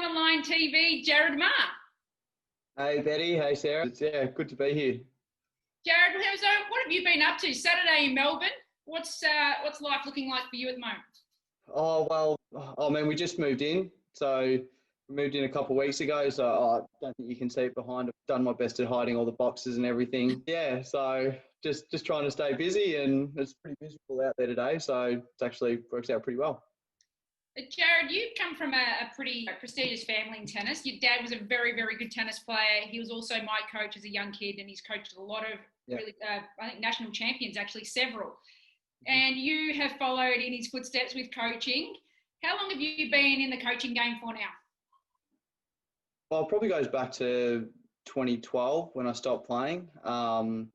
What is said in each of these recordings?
Down the Line TV, Jarryd Maher. Hey Betty, hey Sarah. It's good to be here. Jarryd, what have you been up to? Saturday in Melbourne. What's life looking like for you at the moment? Oh well, we just moved in, so we moved in a couple of weeks ago. So I don't think you can see it behind. I've done my best at hiding all the boxes and everything. Yeah, so just trying to stay busy, and it's pretty miserable out there today. So it actually works out pretty well. Jarryd, you come from a pretty prestigious family in tennis. Your dad was a very, very good tennis player. He was also my coach as a young kid, and he's coached a lot of really, I think, national champions, actually several. And you have followed in his footsteps with coaching. How long have you been in the coaching game for now? Well, it probably goes back to 2012 when I stopped playing. I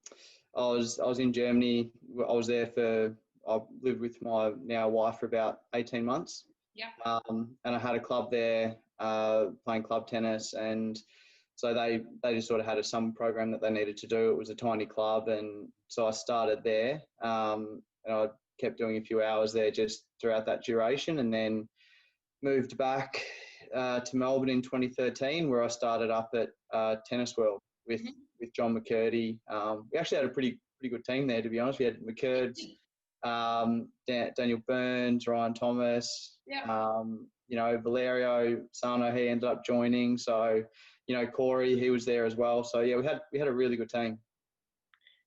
was in Germany. I lived with my now wife for about 18 months. Yeah. And I had a club there playing club tennis, and so they just sort of had a summer program that they needed to do. It was a tiny club, and so I started there, and I kept doing a few hours there just throughout that duration, and then moved back to Melbourne in 2013, where I started up at Tennis World with John McCurdy. We actually had a pretty good team there, to be honest. We had McCurds, Daniel Burns, Ryan Thomas, Valerio Sano, he ended up joining. So, Corey, he was there as well. So yeah, we had a really good team.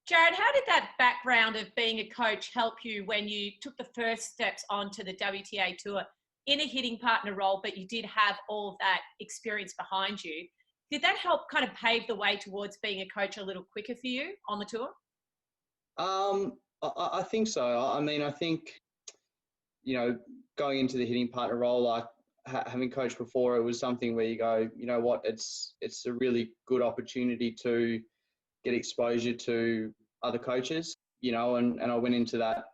Jarryd, how did that background of being a coach help you when you took the first steps onto the WTA tour in a hitting partner role, but you did have all of that experience behind you? Did that help kind of pave the way towards being a coach a little quicker for you on the tour? I think so. I think, going into the hitting partner role, like having coached before, it was something where you go, you know what, it's a really good opportunity to get exposure to other coaches, and I went into that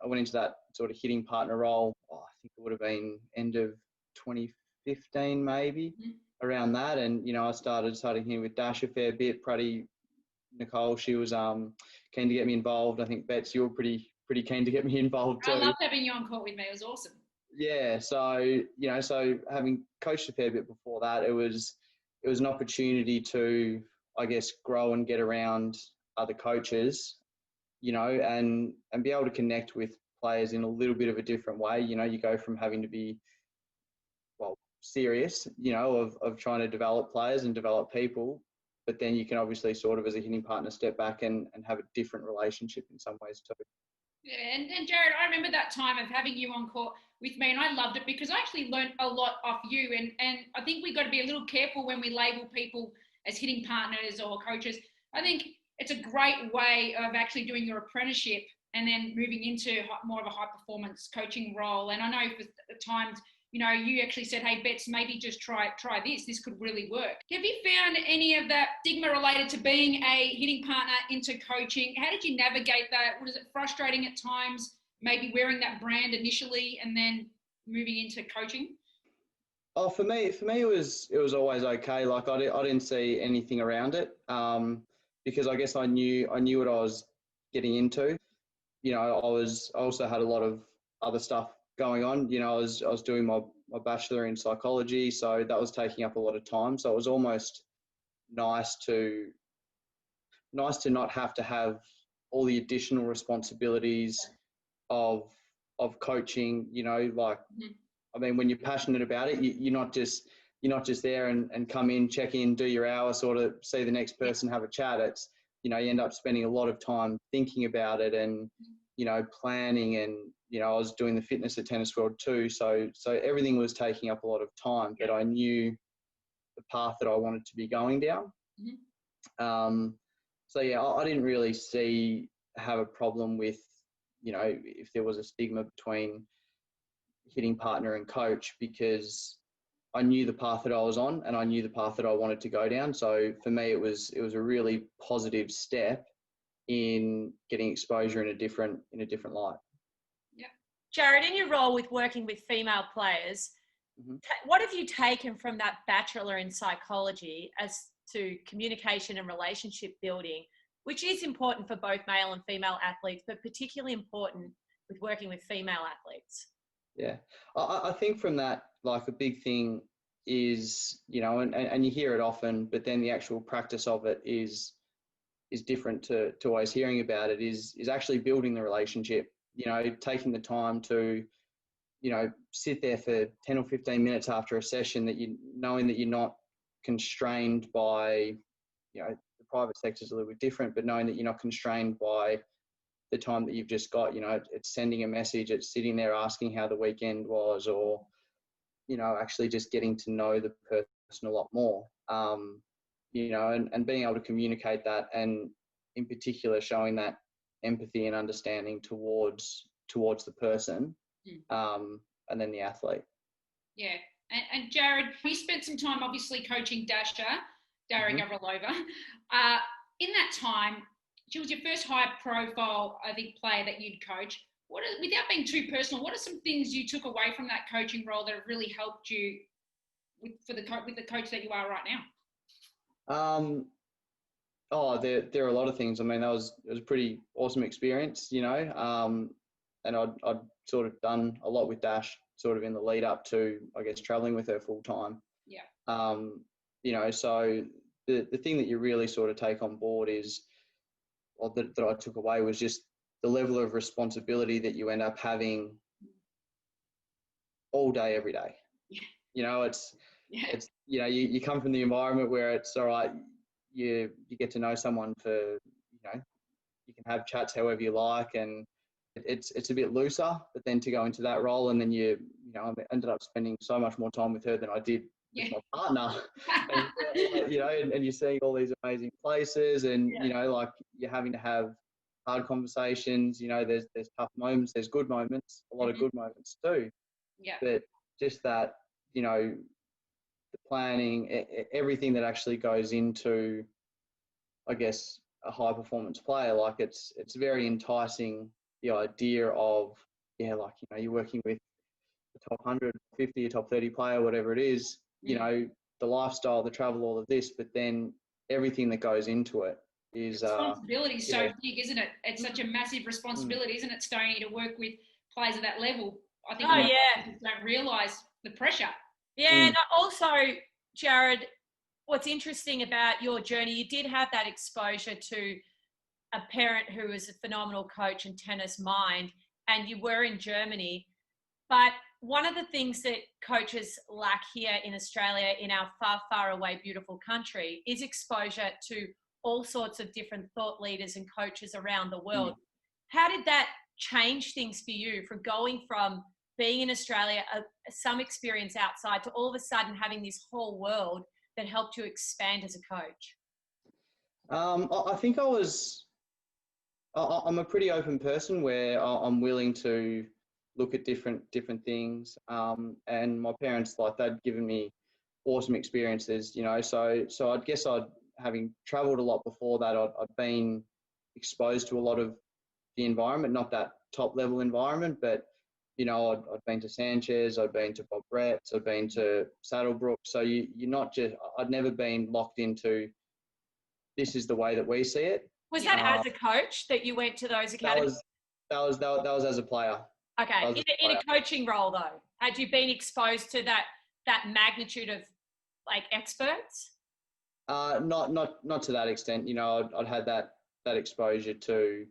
sort of hitting partner role. I think it would have been end of 2015, maybe around that. And, I started here with Dash a fair bit. Nicole, she was keen to get me involved. I think Bets, you were pretty keen to get me involved too. I loved having you on court with me. It was awesome. Yeah, so so having coached a fair bit before that, it was an opportunity to, I guess, grow and get around other coaches, and be able to connect with players in a little bit of a different way. You go from having to be serious, of trying to develop players and develop people. But then you can obviously sort of, as a hitting partner, step back and have a different relationship in some ways too. Yeah, and Jarryd, I remember that time of having you on court with me, and I loved it because I actually learned a lot off you. And I think we've got to be a little careful when we label people as hitting partners or coaches. I think it's a great way of actually doing your apprenticeship and then moving into more of a high-performance coaching role. And I know for times, you actually said, hey, Bets, maybe just try this. This could really work. Have you found any of that stigma related to being a hitting partner into coaching? How did you navigate that? Was it frustrating at times, maybe wearing that brand initially and then moving into coaching? Oh, for me, it was always okay. Like I didn't see anything around it, because I guess I knew what I was getting into. I also had a lot of other stuff going on. I was doing my bachelor in psychology, so that was taking up a lot of time. So it was almost nice to not have to have all the additional responsibilities of coaching. When you're passionate about it, you're not just there and come in, check in, do your hour, sort of see the next person, have a chat. It's, you end up spending a lot of time thinking about it and, planning, and, I was doing the fitness at Tennis World too. So everything was taking up a lot of time, but I knew the path that I wanted to be going down. So yeah, I didn't really have a problem with, if there was a stigma between hitting partner and coach, because I knew the path that I was on and I knew the path that I wanted to go down. So for me, it was a really positive step in getting exposure in a different light. Yeah. Jarryd, in your role with working with female players, what have you taken from that bachelor in psychology as to communication and relationship building, which is important for both male and female athletes, but particularly important with working with female athletes? Yeah, I think from that, like, a big thing is, you know, and you hear it often, but then the actual practice of it is different to always hearing about it, is actually building the relationship, you know, taking the time to, you know, sit there for 10 or 15 minutes after a session, that knowing that you're not constrained by, you know, the private sector is a little bit different, but knowing that you're not constrained by the time that you've just got, you know, it's sending a message, it's sitting there asking how the weekend was, or, you know, actually just getting to know the person a lot more, you know, and being able to communicate that, and in particular showing that empathy and understanding towards the person, and then the athlete. Yeah. And Jarryd, you spent some time obviously coaching Daria Gavrilova. In that time, she was your first high-profile, I think, player that you'd coach. Without being too personal, what are some things you took away from that coaching role that have really helped you with the coach that you are right now? There are a lot of things. I mean, it was a pretty awesome experience, you know, and I'd sort of done a lot with Dash sort of in the lead up to, I guess, traveling with her full time. Yeah. You know, so the thing that you really sort of take on board is, or that I took away, was just the level of responsibility that you end up having all day, every day. Yeah. You know, it's, you know, you come from the environment where it's all right, you get to know someone for, you know, you can have chats however you like, and it's a bit looser, but then to go into that role, and then you know, I ended up spending so much more time with her than I did with my partner. And, you know, and you're seeing all these amazing places, and, you know, like, you're having to have hard conversations, you know, there's tough moments, there's good moments, a lot of good moments too. Yeah. But just that, you know, the planning, everything that actually goes into, I guess, a high performance player, like it's very enticing, the idea of, yeah, like, you know, you're working with the top 150, a top 30 player, whatever it is, you know, the lifestyle, the travel, all of this, but then everything that goes into it is responsibility is so big, isn't it? It's such a massive responsibility, isn't it, Stoney, to work with players at that level? I think people don't realise the pressure. Yeah, and also, Jarryd, what's interesting about your journey, you did have that exposure to a parent who was a phenomenal coach and tennis mind, and you were in Germany. But one of the things that coaches lack here in Australia, in our far, far away, beautiful country, is exposure to all sorts of different thought leaders and coaches around the world. How did that change things for you, from going from being in Australia, some experience outside, to all of a sudden having this whole world that helped you expand as a coach? I think I'm a pretty open person, where I'm willing to look at different things. And my parents, like, they'd given me awesome experiences, you know, so I guess having traveled a lot before that, I'd been exposed to a lot of the environment, not that top level environment, but, you know, I'd been to Sanchez, I'd been to Bob Brett's, I'd been to Saddlebrook. So you're not just, I'd never been locked into, this is the way that we see it. Was that as a coach that you went to those academies? That was as a player. Okay, in a coaching role though, had you been exposed to that magnitude of, like, experts? Not to that extent. You know, I'd had that exposure to,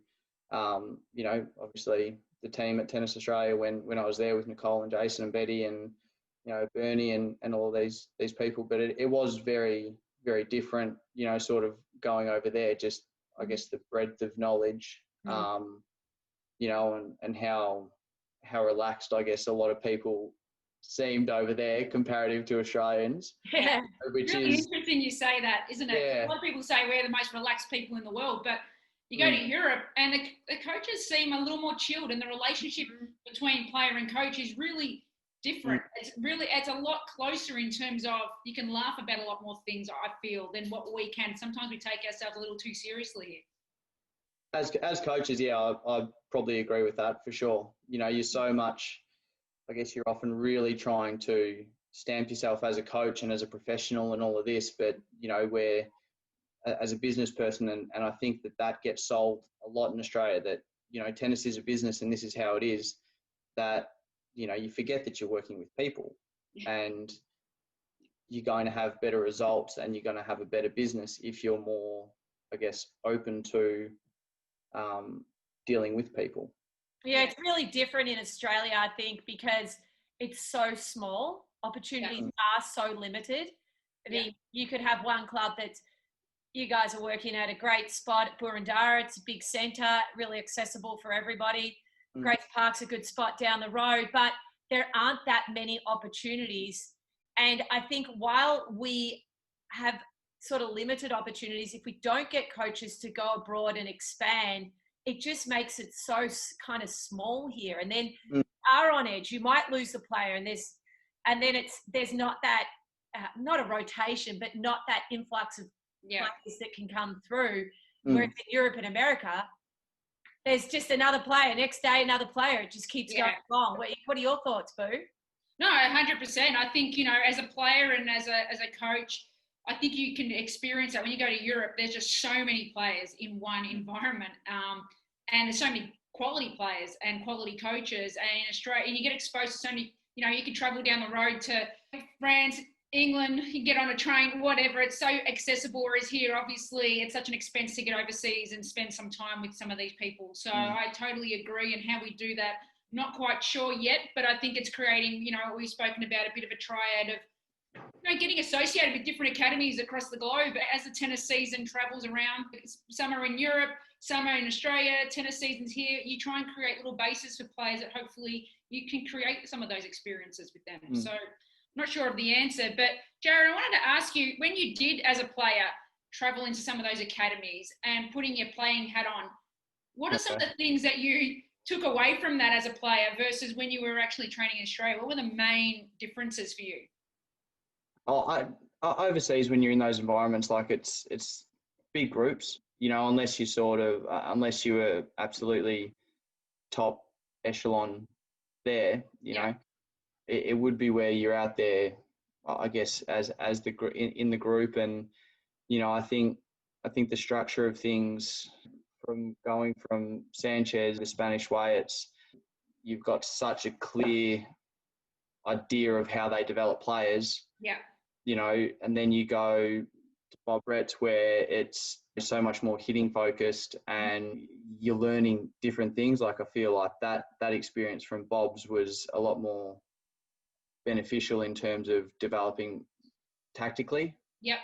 you know, obviously the team at Tennis Australia when I was there with Nicole and Jason and Betty and, you know, Bernie and all these people. But it was very, very different, you know, sort of going over there, just, I guess, the breadth of knowledge, you know, and how relaxed, I guess, a lot of people seemed over there comparative to Australians. Yeah, which really is interesting you say that, isn't it? Yeah. A lot of people say we're the most relaxed people in the world, but you go to Europe and the coaches seem a little more chilled, and the relationship between player and coach is really different. It's a lot closer in terms of, you can laugh about a lot more things, I feel, than what we can. Sometimes we take ourselves a little too seriously. As coaches, yeah, I probably agree with that for sure. You know, you're so much, I guess you're often really trying to stamp yourself as a coach and as a professional and all of this, but, you know, where as a business person, and I think that gets sold a lot in Australia, that, you know, tennis is a business and this is how it is, that, you know, you forget that you're working with people. And, you're going to have better results and you're going to have a better business if you're more, I guess, open to dealing with people. Yeah, it's really different in Australia, I think, because it's so small. Opportunities are so limited. I mean, you could have one club that's, you guys are working at a great spot at Boroondara. It's a big centre, really accessible for everybody. Grace Park's a good spot down the road, but there aren't that many opportunities. And I think while we have sort of limited opportunities, if we don't get coaches to go abroad and expand, it just makes it so kind of small here. And then are on edge, you might lose the player, and there's not that not a rotation, but not that influx of players that can come through. Whereas in Europe and America, there's just another player, next day another player. It just keeps going along. What are your thoughts, Boo? No, 100%. I think, you know, as a player and as a coach, I think you can experience that when you go to Europe. There's just so many players in one environment, and there's so many quality players and quality coaches. And in Australia, and you get exposed to so many. You know, you can travel down the road to France, England, you get on a train, whatever. It's so accessible. Whereas here, obviously, it's such an expense to get overseas and spend some time with some of these people. So I totally agree. And how we do that, not quite sure yet, but I think it's creating, you know, we've spoken about a bit of a triad of, you know, getting associated with different academies across the globe. As the tennis season travels around, some are in Europe, some are in Australia, tennis seasons here, you try and create little bases for players that hopefully you can create some of those experiences with them. So I'm not sure of the answer, but Jarryd, I wanted to ask you, when you did as a player travel into some of those academies and putting your playing hat on, what are some of the things that you took away from that as a player versus when you were actually training in Australia? What were the main differences for you? Overseas, when you're in those environments, like it's big groups, you know, unless you were absolutely top echelon there, you know, it would be where you're out there, I guess, as in the group. And, you know, I think the structure of things, from going from Sanchez, the Spanish way, you've got such a clear idea of how they develop players. Yeah. You know, and then you go to Bob Brett's, where it's so much more hitting focused and you're learning different things. Like, I feel like that experience from Bob's was a lot more beneficial in terms of developing tactically. Yep.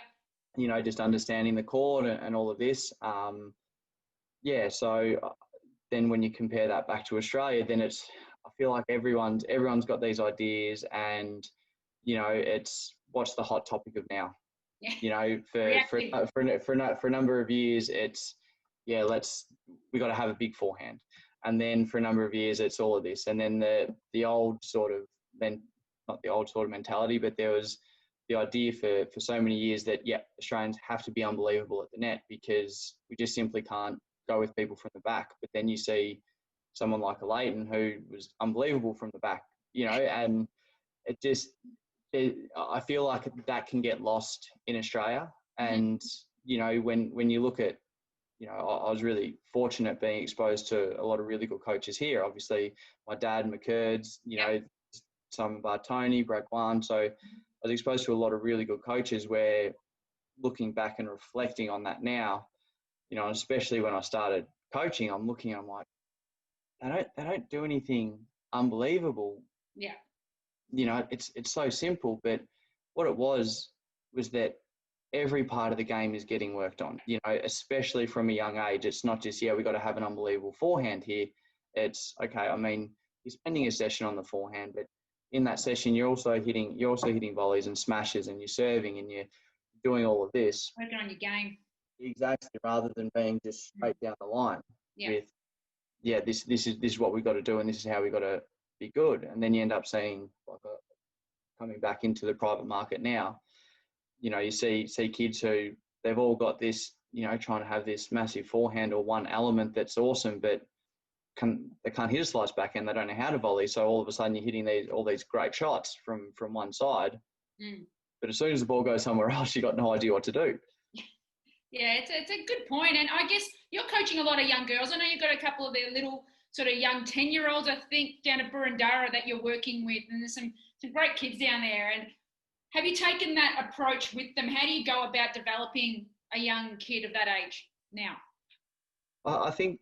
You know, just understanding the court and all of this. So then when you compare that back to Australia, then I feel like everyone's got these ideas, and, you know, it's what's the hot topic of now. Yeah. You know, for a number of years, it's we got to have a big forehand, and then for a number of years, it's all of this, and then the old sort of not the old sort of mentality, but there was the idea for so many years that Australians have to be unbelievable at the net because we just simply can't go with people from the back. But then you see someone like a Leighton who was unbelievable from the back, you know, and I feel like that can get lost in Australia. And, you know, when you look at, you know, I was really fortunate being exposed to a lot of really good coaches here. Obviously, my dad, McCurds, you know, some Bartoni, Brad Guan. So I was exposed to a lot of really good coaches where, looking back and reflecting on that now, you know, especially when I started coaching, I'm like, they don't do anything unbelievable. Yeah. You know, it's so simple, but what it was that every part of the game is getting worked on, you know, especially from a young age. It's not just, we got to have an unbelievable forehand here. It's, okay, I mean, you're spending a session on the forehand, but in that session, you're also hitting volleys and smashes, and you're serving, and you're doing all of this. Working on your game. Exactly, rather than being just straight down the line with, this is what we've got to do, and this is how we got to be good. And then you end up seeing, like, coming back into the private market now, you know, you see kids who they've all got this, you know, trying to have this massive forehand or one element that's awesome, but they can't hit a slice backhand. They don't know how to volley. So all of a sudden you're hitting all these great shots from one side. But as soon as the ball goes somewhere else, you got no idea what to do. Yeah, it's a good point. And I guess you're coaching a lot of young girls. I know you've got a couple of their little sort of young 10-year-olds, I think, down at Boroondara that you're working with. And there's some great kids down there. And Have you taken that approach with them? How do you go about developing a young kid of that age now? I think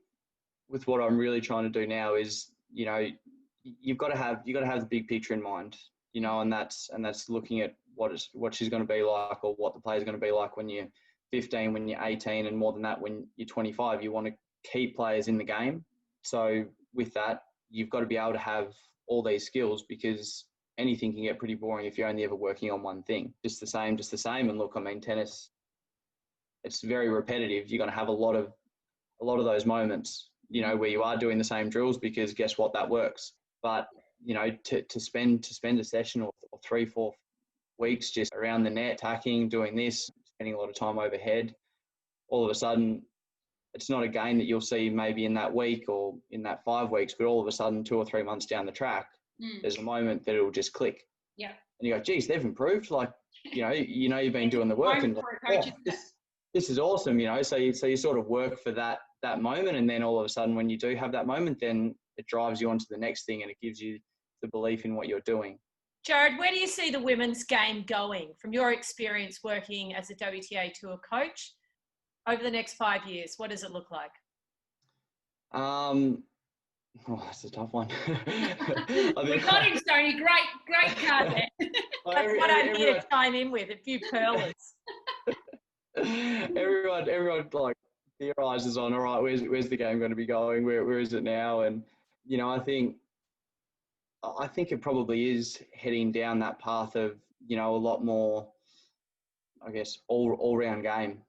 with what I'm really trying to do now is, you've got to have the big picture in mind, and that's looking at what she's going to be like, or what the player's going to be like when you're 15, when you're 18, and more than that when you're 25. You want to keep players in the game. So with that, you've got to be able to have all these skills, because anything can get pretty boring if you're only ever working on one thing. Just the same. And look, I mean, tennis, it's very repetitive. You're going to have a lot of those moments, where you are doing the same drills, because guess what, that works. But, to spend a session or 3-4 weeks just around the net, tacking, doing this, spending a lot of time overhead, all of a sudden, it's not a game that you'll see maybe in that week or in that 5 weeks, but all of a sudden 2 or 3 months down the track, there's a moment that it'll just click. Yeah. And you go, geez, they've improved. Like, you've been doing the work, and this is awesome, So you sort of work for that moment, and then all of a sudden when you do have that moment, then it drives you onto the next thing, and it gives you the belief in what you're doing. Jarryd, where do you see the women's game going from your experience working as a WTA Tour coach over the next 5 years? What does it look like? That's a tough one. We got him, Stoney. Great card there. That's what I'm here to chime in with, a few pearlers. Everyone like theorizes on, all right, where's the game going to be going? Where is it now? And, I think it probably is heading down that path of, a lot more, I guess, all-round game.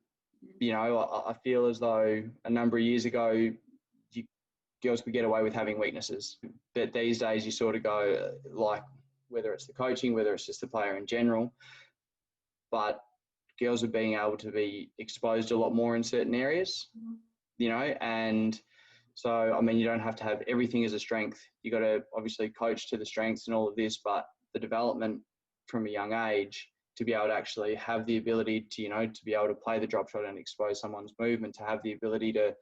I feel as though a number of years ago, girls could get away with having weaknesses. But these days you sort of go, like, whether it's the coaching, whether it's just the player in general, but girls are being able to be exposed a lot more in certain areas, and so, I mean, you don't have to have everything as a strength. You got to obviously coach to the strengths and all of this, but the development from a young age to be able to actually have the ability to, to be able to play the drop shot and expose someone's movement, to have the ability to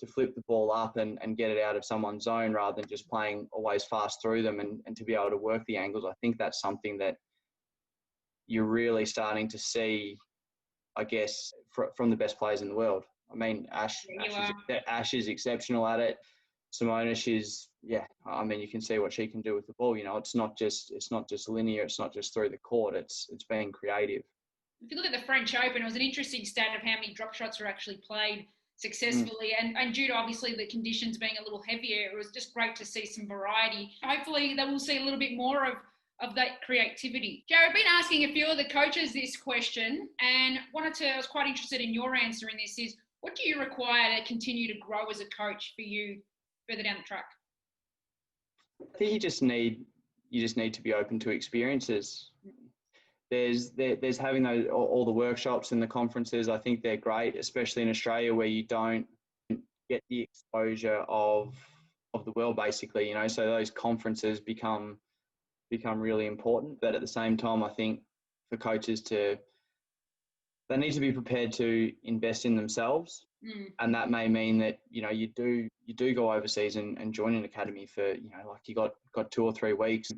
flip the ball up and get it out of someone's zone rather than just playing always fast through them, and to be able to work the angles. I think that's something that you're really starting to see, I guess, from the best players in the world. I mean, Ash is exceptional at it. Simona, I mean, you can see what she can do with the ball. It's not just linear. It's not just through the court. It's being creative. If you look at the French Open, it was an interesting stat of how many drop shots were actually played successfully, and due to obviously the conditions being a little heavier, it was just great to see some variety. Hopefully they will see a little bit more of that creativity. Jarryd, I've been asking a few of the coaches this question, and I was quite interested in your answer in this, is what do you require to continue to grow as a coach for you further down the track? I think you just need to be open to experiences. There's having all the workshops and the conferences. I think they're great, especially in Australia, where you don't get the exposure of the world, basically. So those conferences become really important. But at the same time, I think for coaches they need to be prepared to invest in themselves. And that may mean that, you do go overseas and join an academy for, like you got 2 or 3 weeks.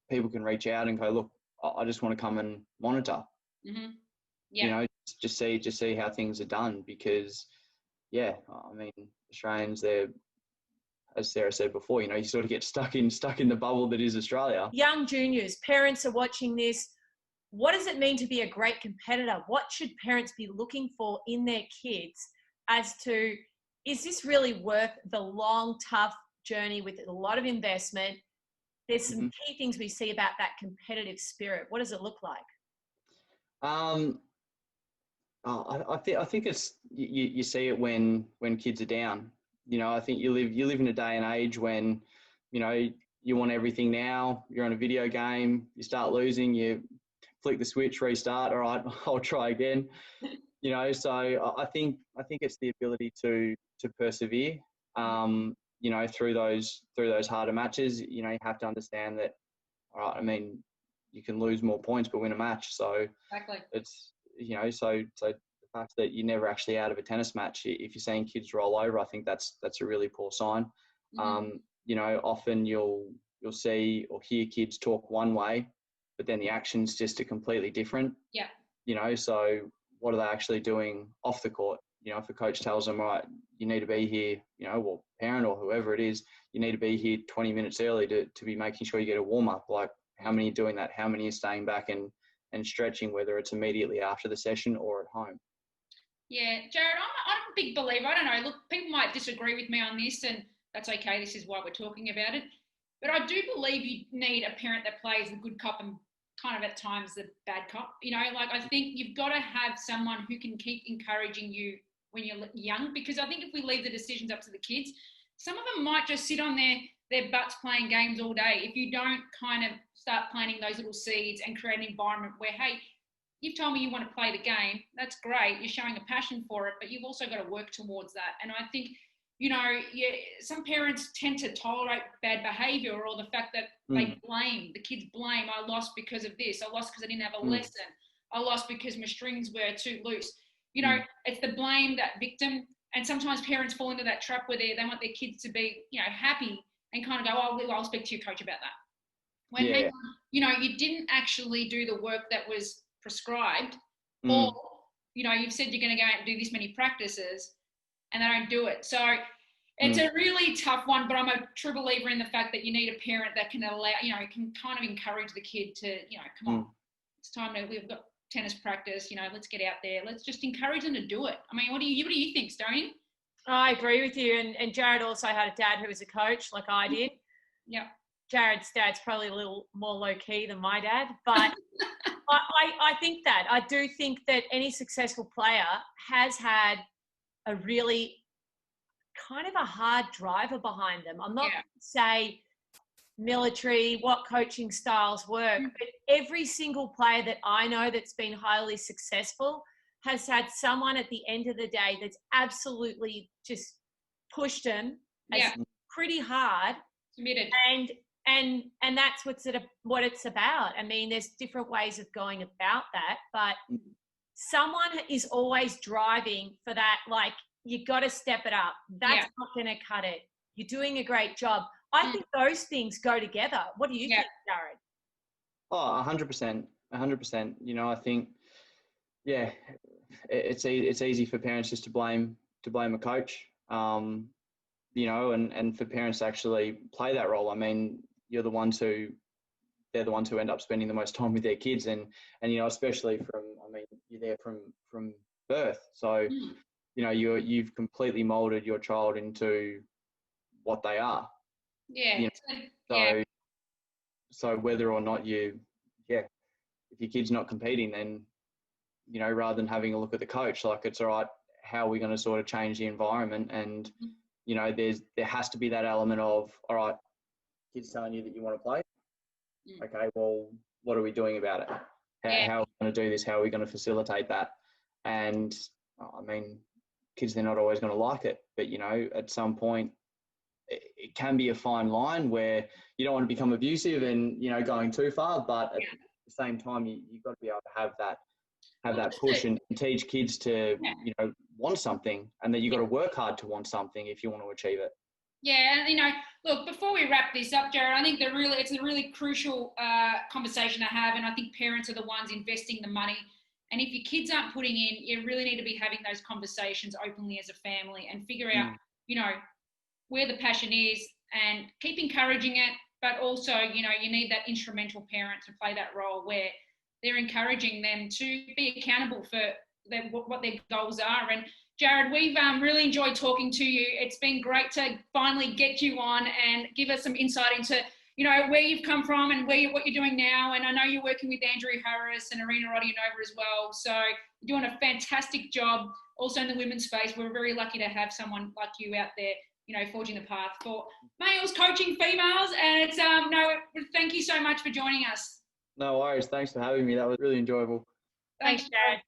People can reach out and go, look, I just want to come and monitor. Mm-hmm. Yeah. Just see how things are done, because, I mean, Australians, they're, as Sarah said before, you sort of get stuck in the bubble that is Australia. Young juniors, parents are watching this. What does it mean to be a great competitor? What should parents be looking for in their kids as to, is this really worth the long, tough journey with a lot of investment? There's some key things we see about that competitive spirit. What does it look like? I think it's you see it when kids are down. I think you live in a day and age when, you want everything now. You're on a video game. You start losing. You flick the switch, restart. All right, I'll try again. So I think it's the ability to persevere. Through those harder matches. You have to understand that. All right, I mean, you can lose more points but win a match. So exactly. It's so the fact that you're never actually out of a tennis match, if you're seeing kids roll over, I think that's a really poor sign. Often you'll see or hear kids talk one way but then the action's just completely different. Yeah. You know, so what are they actually doing off the court? You know, if a coach tells them, right, you need to be here, you know, or parent or whoever it is, you need to be here 20 minutes early to be making sure you get a warm up. Like, how many are doing that? How many are staying back and stretching, whether it's immediately after the session or at home? Yeah, Jarryd, I'm a big believer. I don't know. Look, people might disagree with me on this, and that's okay. This is why we're talking about it. But I do believe you need a parent that plays the good cop and kind of at times the bad cop. You know, like, I think you've got to have someone who can keep encouraging you when you're young, because I think if we leave the decisions up to the kids, some of them might just sit on their butts playing games all day if you don't kind of start planting those little seeds and create an environment where, hey, you've told me you want to play the game. That's great. You're showing a passion for it, but you've also got to work towards that. And I think, you know, some parents tend to tolerate bad behaviour, or the fact that they blame, the kids blame, I lost because of this. I lost because I didn't have a lesson. I lost because my strings were too loose. You know, it's the blame, that victim. And sometimes parents fall into that trap where they want their kids to be, you know, happy and kind of go, oh, well, I'll speak to your coach about that. When, you know, you didn't actually do the work that was prescribed, or, you know, you've said you're going to go out and do this many practices and they don't do it. So it's a really tough one, but I'm a true believer in the fact that you need a parent that can allow, you know, can kind of encourage the kid to, you know, come on, it's time to, we've got tennis practice, you know, let's get out there. Let's just encourage them to do it. I mean, what do you think, Stony? I agree with you. And Jarryd also had a dad who was a coach like I did. Yeah. Jarryd's dad's probably a little more low-key than my dad, but I think that. I do think that any successful player has had a really kind of a hard driver behind them. I'm not going to say military, what coaching styles work, but every single player that I know that's been highly successful has had someone at the end of the day that's absolutely just pushed them pretty hard. Committed. And that's what it's about. I mean, there's different ways of going about that, but someone is always driving for that. Like, you got to step it up. That's not going to cut it. You're doing a great job. I think those things go together. What do you think, Jarryd? Oh, 100%. 100%. You know, I think, it's easy for parents just to blame a coach, you know, and for parents to actually play that role. I mean, they're the ones who end up spending the most time with their kids, and you know, especially you're there from birth. So, you know, you've completely molded your child into what they are. Yeah. You know? So whether or not if your kid's not competing, then, you know, rather than having a look at the coach, like, it's all right, how are we going to sort of change the environment? And, you know, there has to be that element of, all right, kids telling you that you want to play. Okay, well, what are we doing about it? How are we going to do this? How are we going to facilitate that? And, I mean, kids, they're not always going to like it, but, you know, at some point, it can be a fine line where you don't want to become abusive and, you know, going too far, but at the same time, you've got to be able to have that push and teach kids to, you know, want something, and that you've got to work hard to want something if you want to achieve it. Yeah, and, you know, look, before we wrap this up, Jarryd, I think it's a really crucial conversation to have, and I think parents are the ones investing the money. And if your kids aren't putting in, you really need to be having those conversations openly as a family and figure out, you know, where the passion is, and keep encouraging it. But also, you know, you need that instrumental parent to play that role where they're encouraging them to be accountable for what their goals are. And Jarryd, we've really enjoyed talking to you. It's been great to finally get you on and give us some insight into, you know, where you've come from and what you're doing now. And I know you're working with Andrew Harris and Arina Rodionova as well. So you're doing a fantastic job. Also in the women's space, we're very lucky to have someone like you out there, you know, forging the path for males coaching females. And it's, thank you so much for joining us. No worries. Thanks for having me. That was really enjoyable. Thanks, Jarryd.